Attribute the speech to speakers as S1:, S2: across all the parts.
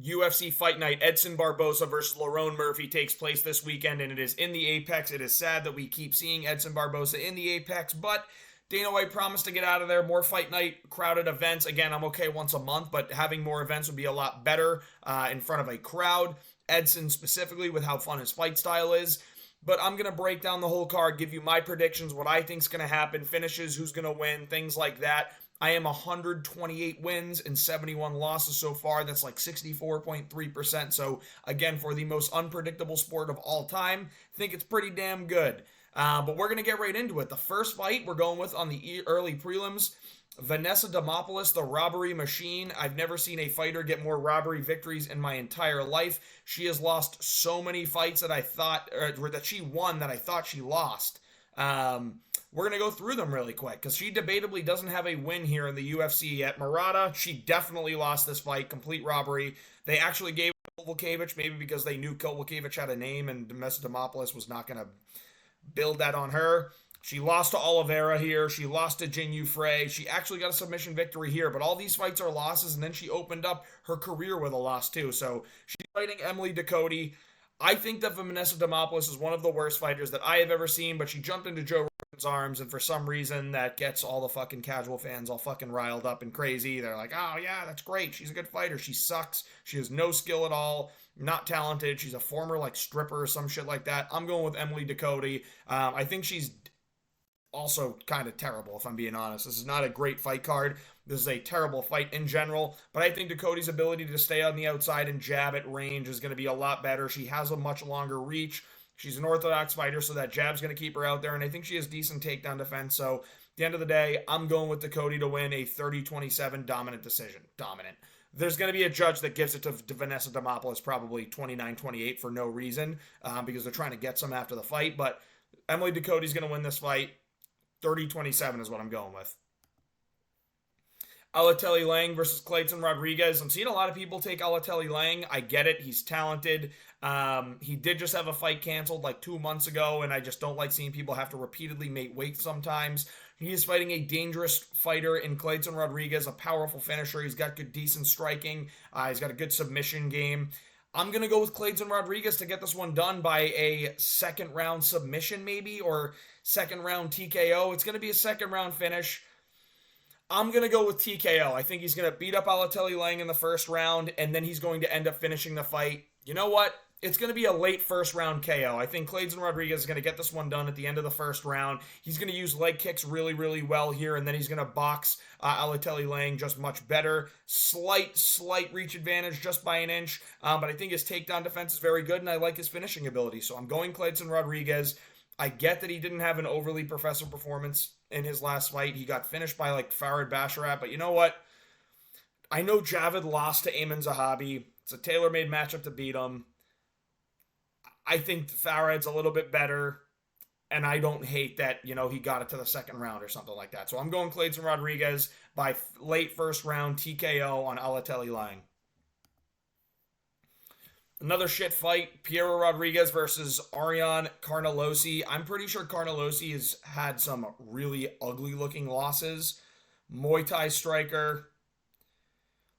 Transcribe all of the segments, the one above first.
S1: UFC Fight Night, Edson Barboza versus Lerone Murphy takes place this weekend, and it is in the Apex. It is sad that we keep seeing Edson Barboza in the Apex, but Dana White promised to get out of there. More Fight Night crowded events. Again, I'm okay once a month, but having more events would be a lot better in front of a crowd. Edson specifically, with how fun his fight style is. But I'm going to break down the whole card, give you my predictions, what I think is going to happen, finishes, who's going to win, things like that. I am 128 wins and 71 losses so far. That's like 64.3%. So, again, for the most unpredictable sport of all time, I think it's pretty damn good. But we're going to get right into it. The first fight we're going with on the early prelims, Vanessa Demopoulos, the robbery machine. I've never seen a fighter get more robbery victories in my entire life. She has lost so many fights that I thought, or that she won that I thought she lost. We're going to go through them really quick because she debatably doesn't have a win here in the UFC yet. Murata, she definitely lost this fight. Complete robbery. They actually gave Kovalevich, maybe because they knew Kovalevich had a name and Vanessa Demopoulos was not going to build that on her. She lost to Oliveira here. She lost to Jinh Frey. She actually got a submission victory here, but all these fights are losses, and then she opened up her career with a loss too. So she's fighting Emily Ducote. I think that Vanessa Demopoulos is one of the worst fighters that I have ever seen, but she jumped into Joe Rogan's arms, and for some reason that gets all the fucking casual fans all fucking riled up and crazy. They're like, oh yeah, that's great. She's a good fighter. She sucks. She has no skill at all. Not talented. She's a former like stripper or some shit like that. I'm going with Emily Ducote. I think she's also kind of terrible, if I'm being honest. This is not a great fight card. This is a terrible fight in general, but I think Ducote's ability to stay on the outside and jab at range is going to be a lot better. She has a much longer reach. She's an orthodox fighter, so that jab's going to keep her out there, and I think she has decent takedown defense. So, at the end of the day, I'm going with Ducote to win a 30-27 dominant decision. Dominant. There's going to be a judge that gives it to Vanessa Demopoulos probably 29-28 for no reason because they're trying to get some after the fight, but Emily Ducote's going to win this fight. 30-27 is what I'm going with. Alatelli Lang versus Clayton Rodriguez. I'm seeing a lot of people take Alatelli Lang. I get it. He's talented. He did just have a fight canceled like 2 months ago, and I just don't like seeing people have to repeatedly make weight sometimes. He is fighting a dangerous fighter in Clayton Rodriguez, a powerful finisher. He's got good, decent striking. He's got a good submission game. I'm going to go with Clayton Rodriguez to get this one done by a second round submission maybe, or second round TKO. It's going to be a second round finish. I'm going to go with TKO. I think he's going to beat up Alatelli Lang in the first round, and then he's going to end up finishing the fight. You know what? It's going to be a late first round KO. I think Clayton Rodriguez is going to get this one done at the end of the first round. He's going to use leg kicks really, really well here, and then he's going to box Alatelli Lang just much better. Slight reach advantage just by an inch, but I think his takedown defense is very good, and I like his finishing ability. So I'm going Clayton Rodriguez. I get that he didn't have an overly professional performance in his last fight. He got finished by like Farid Basharat, but you know what? I know Javid lost to Ayman Zahabi. It's a tailor-made matchup to beat him. I think Farad's a little bit better, and I don't hate that, he got it to the second round or something like that. So I'm going Clayton Rodriguez by late first round TKO on Alatelli Lang. Another shit fight, Piero Rodriguez versus Ariane Carnelossi. I'm pretty sure Carnelossi has had some really ugly looking losses. Muay Thai striker.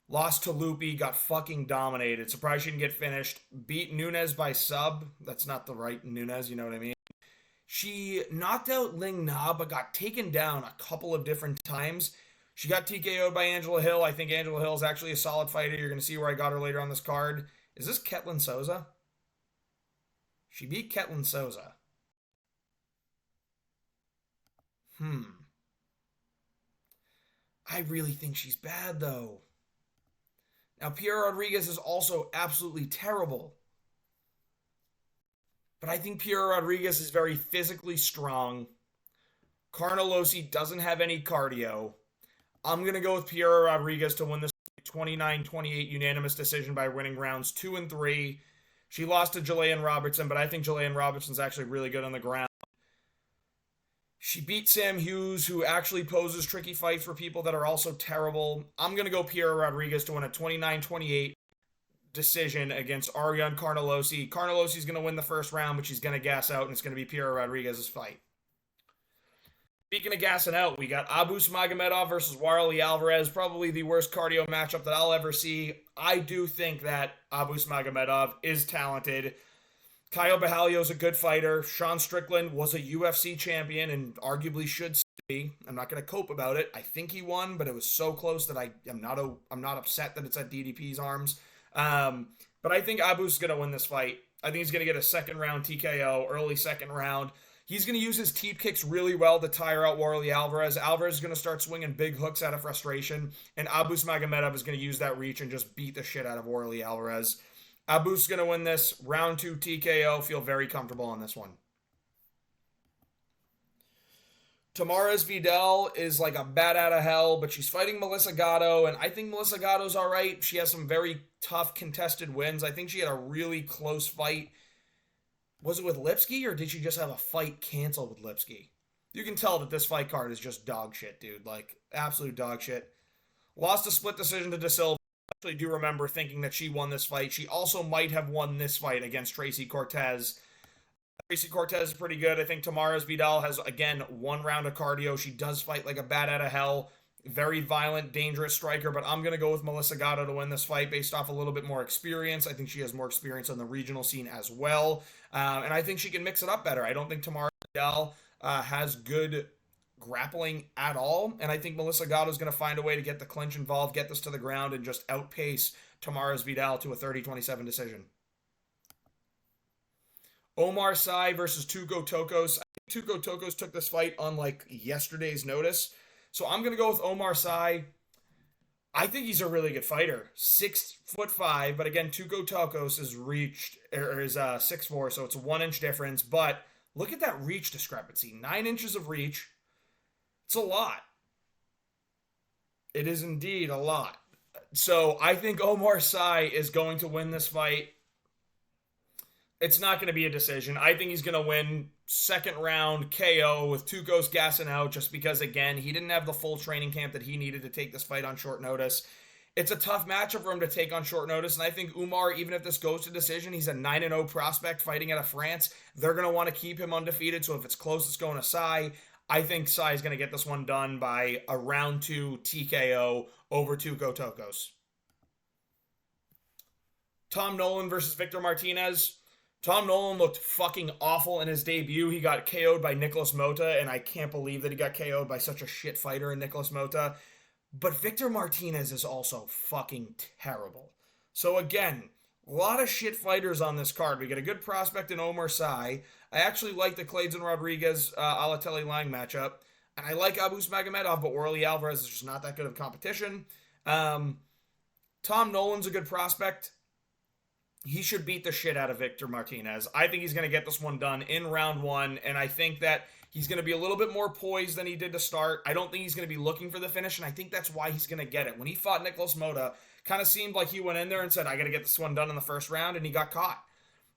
S1: Lost to Lupi, got fucking dominated. Surprised she didn't get finished. Beat Nunes by sub. That's not the right Nunes, you know what I mean? She knocked out Ling Na, but got taken down a couple of different times. She got TKO'd by Angela Hill. I think Angela Hill is actually a solid fighter. You're going to see where I got her later on this card. Is this Ketlin Souza? She beat Ketlin Souza. I really think she's bad, though. Now, Piero Rodriguez is also absolutely terrible. But I think Piero Rodriguez is very physically strong. Carnelossi doesn't have any cardio. I'm going to go with Piero Rodriguez to win this 29-28 unanimous decision by winning rounds 2 and 3. She lost to Jillian Robertson, but I think Jillian Robertson's actually really good on the ground. She beat Sam Hughes, who actually poses tricky fights for people that are also terrible. I'm going to go Piero Rodriguez to win a 29-28 decision against Ariane Carnelossi. Carnelossi's going to win the first round, but she's going to gas out, and it's going to be Piero Rodriguez's fight. Speaking of gassing out, we got Abus Magomedov versus Warley Alvarez, probably the worst cardio matchup that I'll ever see. I do think that Abus Magomedov is talented. Kyle Bahalio's a good fighter. Sean Strickland was a UFC champion and arguably should be. I'm not going to cope about it. I think he won, but it was so close that I'm not upset that it's at DDP's arms. But I think Abus is going to win this fight. I think he's going to get a second round TKO, early second round. He's going to use his teep kicks really well to tire out Warley Alvarez. Alvarez is going to start swinging big hooks out of frustration, and Abus Magomedov is going to use that reach and just beat the shit out of Warley Alvarez. Abus is going to win this. Round 2 TKO. Feel very comfortable on this one. Tamares Vidal is like a bat out of hell, but she's fighting Melissa Gatto, and I think Melissa Gatto's all right. She has some very tough contested wins. I think she had a really close fight. Was it with Lipsky, or did she just have a fight canceled with Lipsky? You can tell that this fight card is just dog shit, dude. Like, absolute dog shit. Lost a split decision to De Silva. I actually do remember thinking that she won this fight. She also might have won this fight against Tracy Cortez. Tracy Cortez is pretty good. I think Tamares Vidal has, again, one round of cardio. She does fight like a bat out of hell. Very violent, dangerous striker, but I'm going to go with Melissa Gatto to win this fight based off a little bit more experience. I think she has more experience on the regional scene as well, and I think she can mix it up better. I don't think Tamares Vidal has good grappling at all, and I think Melissa Gatto is going to find a way to get the clinch involved, get this to the ground, and just outpace Tamares Vidal to a 30-27 decision. Omar Sy versus Tuco Tokos. I think Tuco Tokos took this fight on like yesterday's notice. So I'm going to go with Omar Sy. I think he's a really good fighter. 6'5", but again, Tuco Tokos is 6'4", so it's a 1 inch difference. But look at that reach discrepancy. 9 inches of reach. It's a lot. It is indeed a lot. So I think Omar Sy is going to win this fight. It's not going to be a decision. I think he's going to win second round KO with Tuco's gassing out just because, again, he didn't have the full training camp that he needed to take this fight on short notice. It's a tough matchup for him to take on short notice, and I think Umar, even if this goes to decision, he's a 9-0 prospect fighting out of France. They're going to want to keep him undefeated, so if it's close, it's going to Sy. I think Sy is going to get this one done by a round 2 TKO over Tuco Tokos. Tom Nolan versus Victor Martinez. Tom Nolan looked fucking awful in his debut. He got KO'd by Nicholas Mota, and I can't believe that he got KO'd by such a shit fighter in Nicholas Mota. But Victor Martinez is also fucking terrible. So again, a lot of shit fighters on this card. We get a good prospect in Omar Sy. I actually like the Clayton Rodriguez Alatelli Lang matchup. And I like Abus Magomedov, but Warley Alvarez is just not that good of competition. Tom Nolan's a good prospect. He should beat the shit out of Victor Martinez. I think he's going to get this one done in round 1, and I think that he's going to be a little bit more poised than he did to start. I don't think he's going to be looking for the finish, and I think that's why he's going to get it. When he fought Nicholas Mota, kind of seemed like he went in there and said, I got to get this one done in the first round, and he got caught.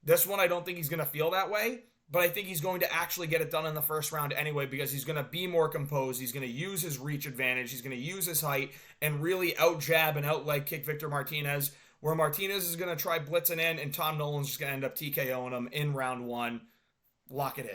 S1: This one, I don't think he's going to feel that way, but I think he's going to actually get it done in the first round anyway because he's going to be more composed. He's going to use his reach advantage. He's going to use his height and really out-jab and out-leg kick Victor Martinez, where Martinez is going to try blitzing in, and Tom Nolan's just going to end up TKOing him in round 1. Lock it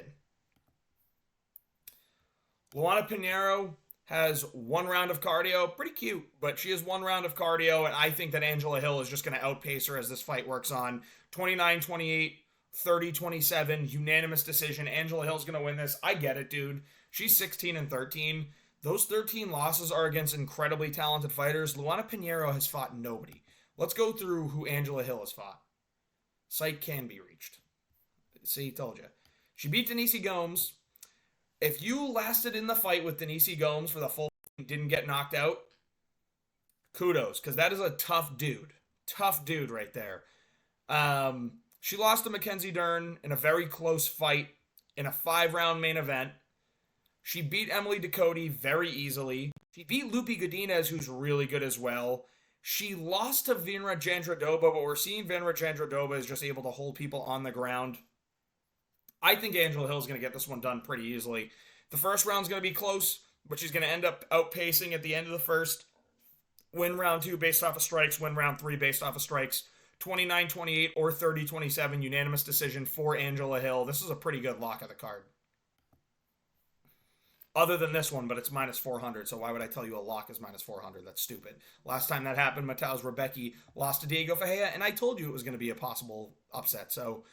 S1: in. Luana Pinheiro has 1 round of cardio. Pretty cute, but she has 1 round of cardio, and I think that Angela Hill is just going to outpace her as this fight works on. 29-28, 30-27, unanimous decision. Angela Hill's going to win this. I get it, dude. She's 16-13. Those 13 losses are against incredibly talented fighters. Luana Pinheiro has fought nobody. Let's go through who Angela Hill has fought. Site can be reached. See, told you. She beat Denise Gomes. If you lasted in the fight with Denise Gomes for the full and didn't get knocked out, kudos, because that is a tough dude. Tough dude right there. She lost to Mackenzie Dern in a very close fight in a 5-round main event. She beat Emily Ducote very easily. She beat Lupi Godinez, who's really good as well. She lost to Vinra Jandradoba, but we're seeing Vinra Jandradoba is just able to hold people on the ground. I think Angela Hill's going to get this one done pretty easily. The first round's going to be close, but she's going to end up outpacing at the end of the first. Win round 2 based off of strikes, win round 3 based off of strikes. 29-28 or 30-27 unanimous decision for Angela Hill. This is a pretty good lock of the card. other than this one, but it's minus 400. So why would I tell you a lock is minus 400? That's stupid. Last time that happened, Mateusz Rebecki lost to Diego Ferreira, and I told you it was going to be a possible upset. So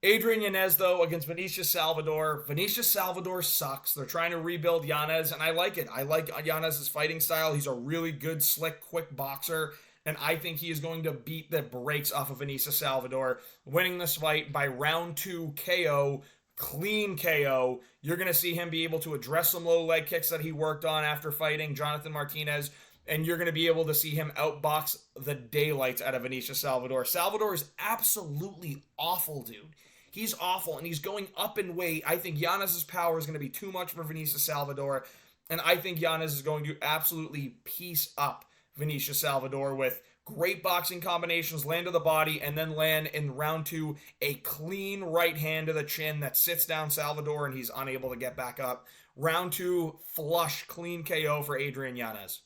S1: Adrian Yanez, though, against Vinicius Salvador. Vinicius Salvador sucks. They're trying to rebuild Yanez, and I like it. I like Yanez's fighting style. He's a really good, slick, quick boxer, and I think he is going to beat the brakes off of Vinicius Salvador, winning this fight by round 2 KO, clean KO. You're going to see him be able to address some low leg kicks that he worked on after fighting Jonathan Martinez, and you're going to be able to see him outbox the daylights out of Vinicius Salvador. Salvador is absolutely awful, dude. He's awful, and he's going up in weight. I think Yanez's power is going to be too much for Vinicius Salvador, and I think Yanez is going to absolutely piece up Vinicius Salvador with great boxing combinations, land to the body, and then land in round 2 a clean right hand to the chin that sits down Salvador, and he's unable to get back up. Round 2, flush, clean KO for Adrian Yanez.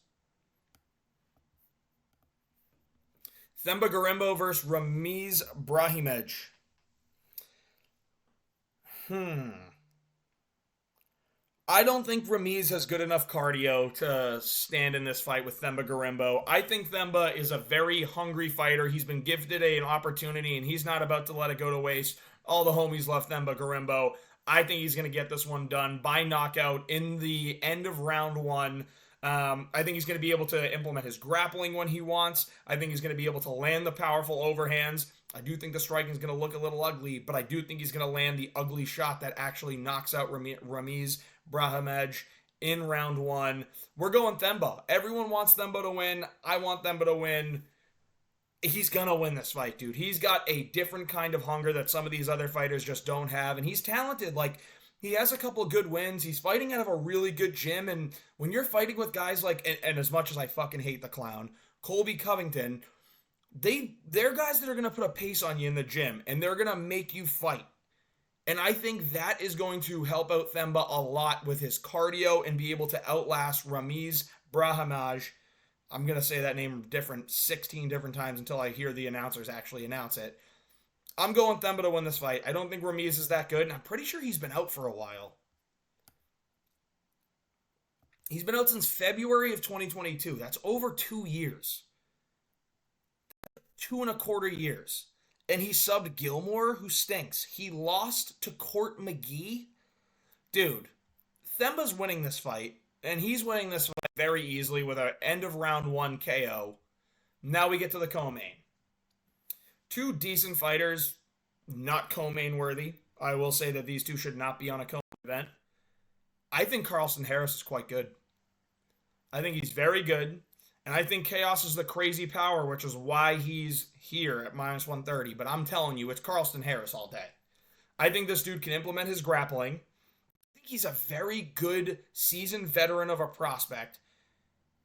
S1: Themba Gorimbo versus Ramiz Brahimaj. I don't think Ramiz has good enough cardio to stand in this fight with Themba Gorimbo. I think Themba is a very hungry fighter. He's been gifted an opportunity, and he's not about to let it go to waste. All the homies love Themba Gorimbo. I think he's going to get this one done by knockout in the end of round 1. I think he's going to be able to implement his grappling when he wants. I think he's going to be able to land the powerful overhands. I do think the striking is going to look a little ugly, but I do think he's going to land the ugly shot that actually knocks out Ramiz Brahimaj in round 1. We're going Themba. Everyone wants Themba to win. I want Themba to win. He's going to win this fight, dude. He's got a different kind of hunger that some of these other fighters just don't have, and he's talented. Like, he has a couple of good wins. He's fighting out of a really good gym, and when you're fighting with guys like, and as much as I fucking hate the clown, Colby Covington, they're guys that are going to put a pace on you in the gym, and they're going to make you fight. And I think that is going to help out Themba a lot with his cardio and be able to outlast Ramiz Brahimaj. I'm going to say that name 16 different times until I hear the announcers actually announce it. I'm going Themba to win this fight. I don't think Ramiz is that good, and I'm pretty sure he's been out for a while. He's been out since February of 2022. That's over 2 years. 2.25 years. And he subbed Gilmore, who stinks. He lost to Court McGee. Dude, Themba's winning this fight, and he's winning this fight very easily with an end of round 1 KO. Now we get to the co-main. 2 decent fighters, not co-main worthy. I will say that these two should not be on a co-main event. I think Carlston Harris is quite good. I think he's very good. And I think Chaos is the crazy power, which is why he's here at minus 130. But I'm telling you, it's Carlston Harris all day. I think this dude can implement his grappling. I think he's a very good seasoned veteran of a prospect.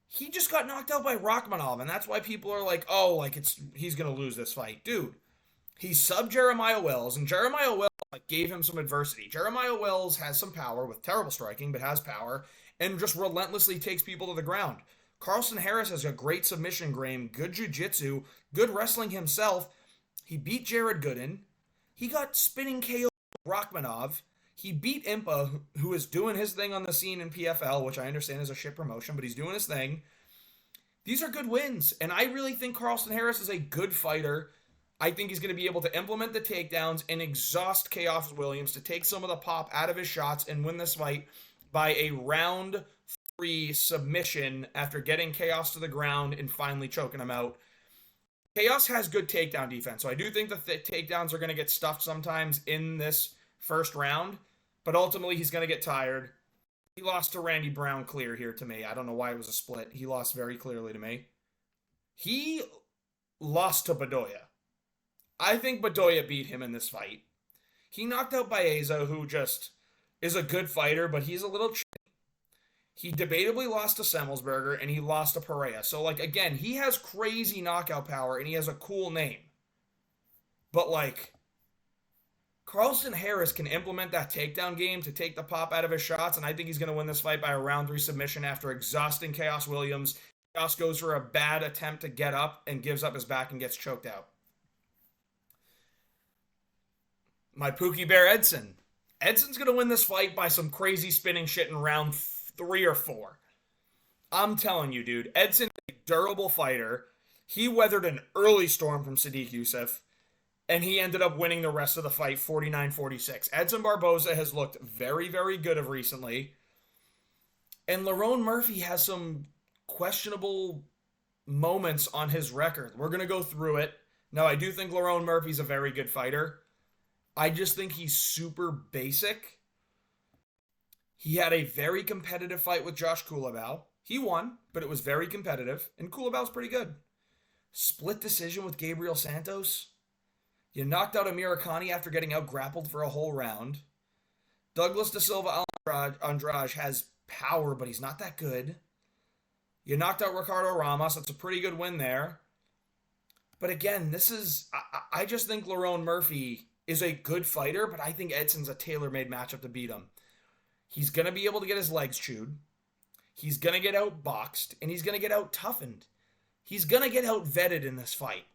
S1: He just got knocked out by Rakhmonov, and that's why people are like, oh, like he's going to lose this fight. Dude, he subbed Jeremiah Wells, and Jeremiah Wells gave him some adversity. Jeremiah Wells has some power with terrible striking, but has power, and just relentlessly takes people to the ground. Carlston Harris has a great submission game, good jiu-jitsu, good wrestling himself. He beat Jared Gooden. He got spinning KO Rakhmonov. He beat Impa, who is doing his thing on the scene in PFL, which I understand is a shit promotion, but he's doing his thing. These are good wins, and I really think Carlston Harris is a good fighter. I think he's going to be able to implement the takedowns and exhaust Chaos Williams to take some of the pop out of his shots and win this fight by a round 3 submission after getting Chaos to the ground and finally choking him out. Chaos has good takedown defense, so I do think the takedowns are going to get stuffed sometimes in this first round, but ultimately he's going to get tired. He lost to Randy Brown clear here to me. I don't know why it was a split. He lost very clearly to me. He lost to Bedoya. I think Bedoya beat him in this fight. He knocked out Baeza, who just is a good fighter, but he's a little chippy. He debatably lost to Semmelsberger, and he lost to Pereira. So, like, again, he has crazy knockout power, and he has a cool name. But, like, Carlston Harris can implement that takedown game to take the pop out of his shots, and I think he's going to win this fight by a round 3 submission after exhausting Chaos Williams. Chaos goes for a bad attempt to get up and gives up his back and gets choked out. My Pookie Bear Edson Edson's going to win this fight by some crazy spinning shit in round 3 or 4. I'm telling you, dude. Edson is a durable fighter. He weathered an early storm from Sadiq Youssef, and he ended up winning the rest of the fight 49-46. Edson Barboza has looked very, very good of recently. And Lerone Murphy has some questionable moments on his record. We're going to go through it. Now, I do think Lerone Murphy's a very good fighter. I just think he's super basic. He had a very competitive fight with Josh Kulabau. He won, but it was very competitive, and Kulabau's pretty good. Split decision with Gabriel Santos. You knocked out Amir Khani after getting out-grappled for a whole round. Douglas Da Silva Andrade has power, but he's not that good. You knocked out Ricardo Ramos. That's a pretty good win there. But again, I just think Lerone Murphy is a good fighter, but I think Edson's a tailor-made matchup to beat him. He's going to be able to get his legs chewed. He's going to get out-boxed, and he's going to get out-toughened. He's going to get out-vetted in this fight.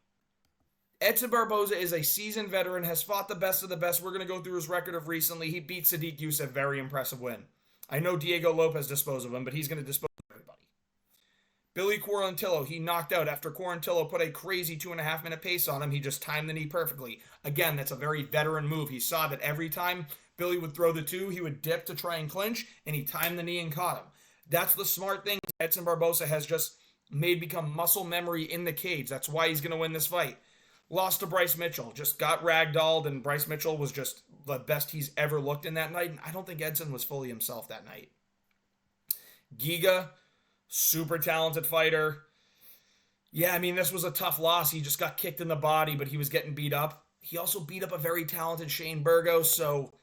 S1: Edson Barboza is a seasoned veteran, has fought the best of the best. We're going to go through his record of recently. He beat Sadiq Youssef, very impressive win. I know Diego Lopez disposed of him, but he's going to dispose of everybody. Billy Quarantillo, he knocked out after Quarantillo put a crazy 2.5-minute pace on him. He just timed the knee perfectly. Again, that's a very veteran move. He saw that every time Billy would throw the 2, he would dip to try and clinch, and he timed the knee and caught him. That's the smart thing Edson Barboza has just made become muscle memory in the cage. That's why he's going to win this fight. Lost to Bryce Mitchell. Just got ragdolled, and Bryce Mitchell was just the best he's ever looked in that night, and I don't think Edson was fully himself that night. Giga, super talented fighter. Yeah, I mean, this was a tough loss. He just got kicked in the body, but he was getting beat up. He also beat up a very talented Shane Burgos, so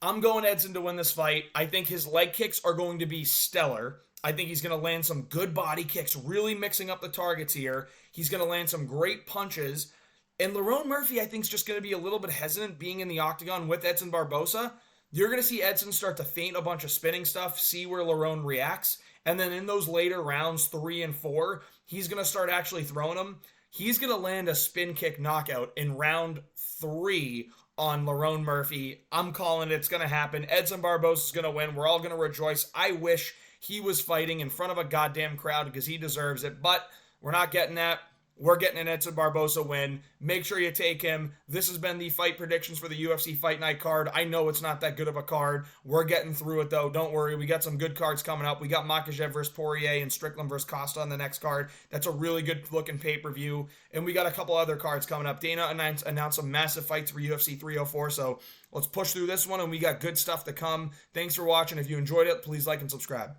S1: I'm going Edson to win this fight. I think his leg kicks are going to be stellar. I think he's going to land some good body kicks, really mixing up the targets here. He's going to land some great punches. And Lerone Murphy, I think, is just going to be a little bit hesitant being in the octagon with Edson Barboza. You're going to see Edson start to feint a bunch of spinning stuff, see where Lerone reacts. And then in those later rounds, 3 and 4, he's going to start actually throwing them. He's going to land a spin kick knockout in round 3 on Lerone Murphy. I'm calling it. It's going to happen. Edson Barboza is going to win. We're all going to rejoice. I wish he was fighting in front of a goddamn crowd because he deserves it. But we're not getting that. We're getting an Edson Barboza win. Make sure you take him. This has been the fight predictions for the UFC Fight Night card. I know it's not that good of a card. We're getting through it, though. Don't worry. We got some good cards coming up. We got Makhachev versus Poirier and Strickland versus Costa on the next card. That's a really good-looking pay-per-view. And we got a couple other cards coming up. Dana announced some massive fights for UFC 304, so let's push through this one, and we got good stuff to come. Thanks for watching. If you enjoyed it, please like and subscribe.